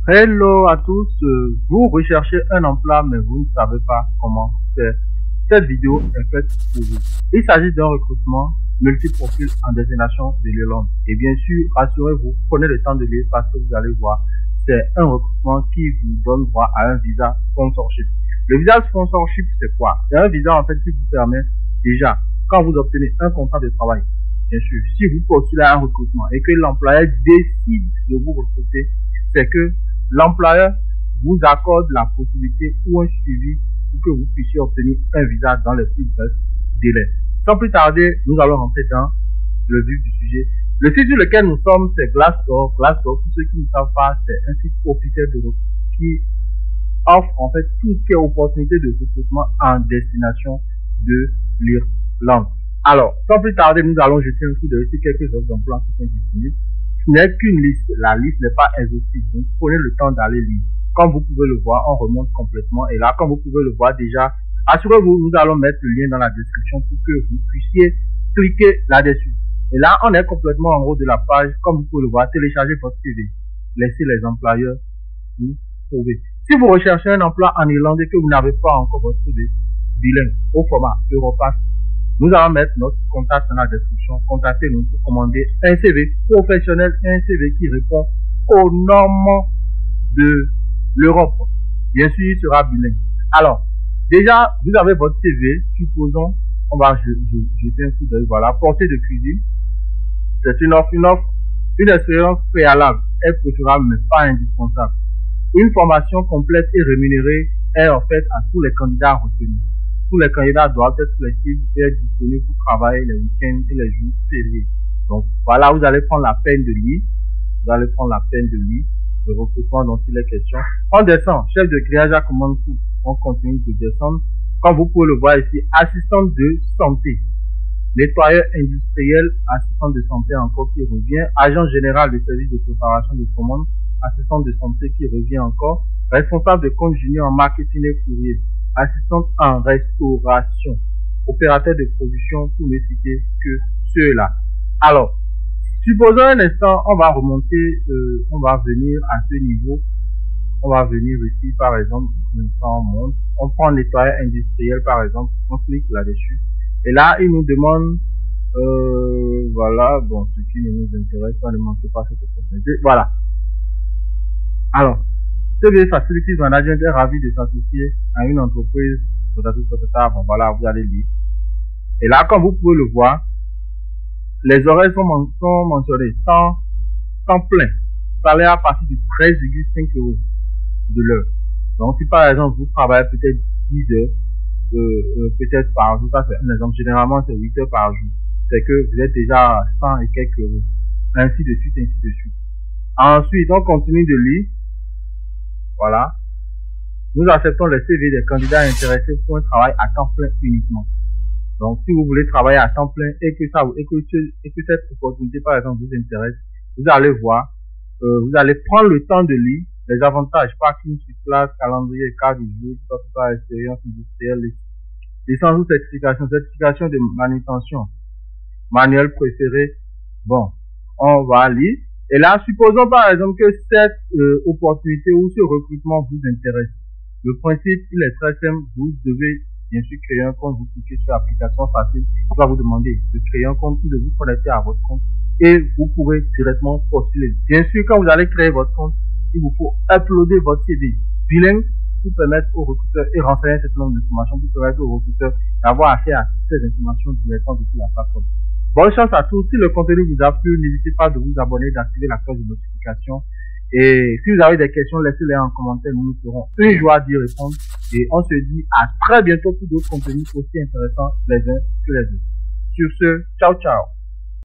Hello à tous, vous recherchez un emploi mais vous ne savez pas comment faire. Cette vidéo est faite pour vous. Il s'agit d'un recrutement multiprofil en destination de l'Irlande. Et bien sûr, rassurez-vous, prenez le temps de lire parce que vous allez voir, c'est un recrutement qui vous donne droit à un visa sponsorship. Le visa sponsorship, c'est quoi? C'est un visa en fait qui vous permet déjà, quand vous obtenez un contrat de travail, bien sûr, si vous postulez à un recrutement et que l'employeur décide de vous recruter, c'est que l'employeur vous accorde la possibilité ou un suivi pour que vous puissiez obtenir un visa dans les plus brefs délais. Sans plus tarder, nous allons rentrer dans le vif du sujet. Le site sur lequel nous sommes, c'est Glassdoor. Glassdoor, pour ceux qui ne savent pas, c'est un site officiel qui offre en fait tout ce qui est opportunité de recrutement en destination de l'Irlande. Alors, sans plus tarder, nous allons jeter un coup d'œil sur quelques offres d'emploi qui sont disponibles. Ce n'est qu'une liste, la liste n'est pas exhaustive, donc prenez le temps d'aller lire. Comme vous pouvez le voir, on remonte complètement et là, comme vous pouvez le voir déjà, assurez-vous, nous allons mettre le lien dans la description pour que vous puissiez cliquer là-dessus. Et là, on est complètement en haut de la page, comme vous pouvez le voir, téléchargez votre CV, laissez les employeurs vous trouver. Si vous recherchez un emploi en Irlande et que vous n'avez pas encore votre CV bilingue au format Europass, nous allons mettre notre contact dans la description. Contactez-nous pour commander un CV professionnel et un CV qui répond aux normes de l'Europe. Bien sûr, il sera bilingue. Alors, déjà, vous avez votre CV. Supposons, on va jeter un coup d'œil. Voilà, portée de cuisine. C'est une offre. Une expérience préalable est préférable mais pas indispensable. Une formation complète et rémunérée est offerte à tous les candidats retenus. Tous les candidats doivent être flexibles et être disponibles pour travailler les week-ends et les jours fériés. Donc voilà, vous allez prendre la peine de lire. Vous allez prendre la peine de lire le recrutement dont il est question. On descend, chef de grillage à commande courte. On continue de descendre. Comme vous pouvez le voir ici, assistante de santé. Nettoyeur industriel, assistant de santé encore qui revient. Agent général de service de préparation de commande. Assistant de santé qui revient encore. Responsable de compte junior en marketing et courrier. Assistante en restauration, opérateur de production, pour ne citer que ceux-là. Alors, supposons un instant, on va remonter, on va venir à ce niveau, on va venir ici, par exemple, on monte, on prend nettoyeur industriel, par exemple, on clique là-dessus, et là, il nous demande, voilà, bon, ce qui ne nous intéresse pas, ne manquez pas cette opportunité, voilà. Alors, CV Facilities Management est ravi de s'associer à une entreprise. Bon, voilà, vous allez lire. Et là, comme vous pouvez le voir, les horaires sont mentionnés. Temps plein. Salaire à partir de 13,5 € de l'heure. Donc, si par exemple, vous travaillez peut-être 10 heures, peut-être par jour, ça c'est un exemple. Généralement, c'est 8 heures par jour. C'est que vous êtes déjà à 100 et quelques euros. Ainsi de suite, ainsi de suite. Ensuite, on continue de lire. Voilà. Nous acceptons les CV des candidats intéressés pour un travail à temps plein uniquement. Donc, si vous voulez travailler à temps plein et que cette opportunité, par exemple, vous intéresse, vous allez voir, vous allez prendre le temps de lire les avantages, parking sur place, calendrier, carte du jour, expérience industrielle, licence ou certification de manutention, manuel préféré. Bon, on va lire. Et là, supposons par exemple que cette opportunité ou ce recrutement vous intéresse. Le principe, il est très simple. Vous devez bien sûr créer un compte. Vous cliquez sur l'application facile. On va vous demander de créer un compte ou de vous connecter à votre compte. Et vous pourrez directement postuler. Bien sûr, quand vous allez créer votre compte, il vous faut uploader votre CV bilingue pour permettre aux recruteurs et renseigner un certain nombre d'informations pour permettre aux recruteurs d'avoir accès à toutes ces informations directement depuis la plateforme. Bonne chance à tous. Si le contenu vous a plu, n'hésitez pas de vous abonner, d'activer la cloche de notification. Et si vous avez des questions, laissez-les en commentaire. Nous serons une joie d'y répondre. Et on se dit à très bientôt pour d'autres contenus aussi intéressants les uns que les autres. Sur ce, ciao, ciao.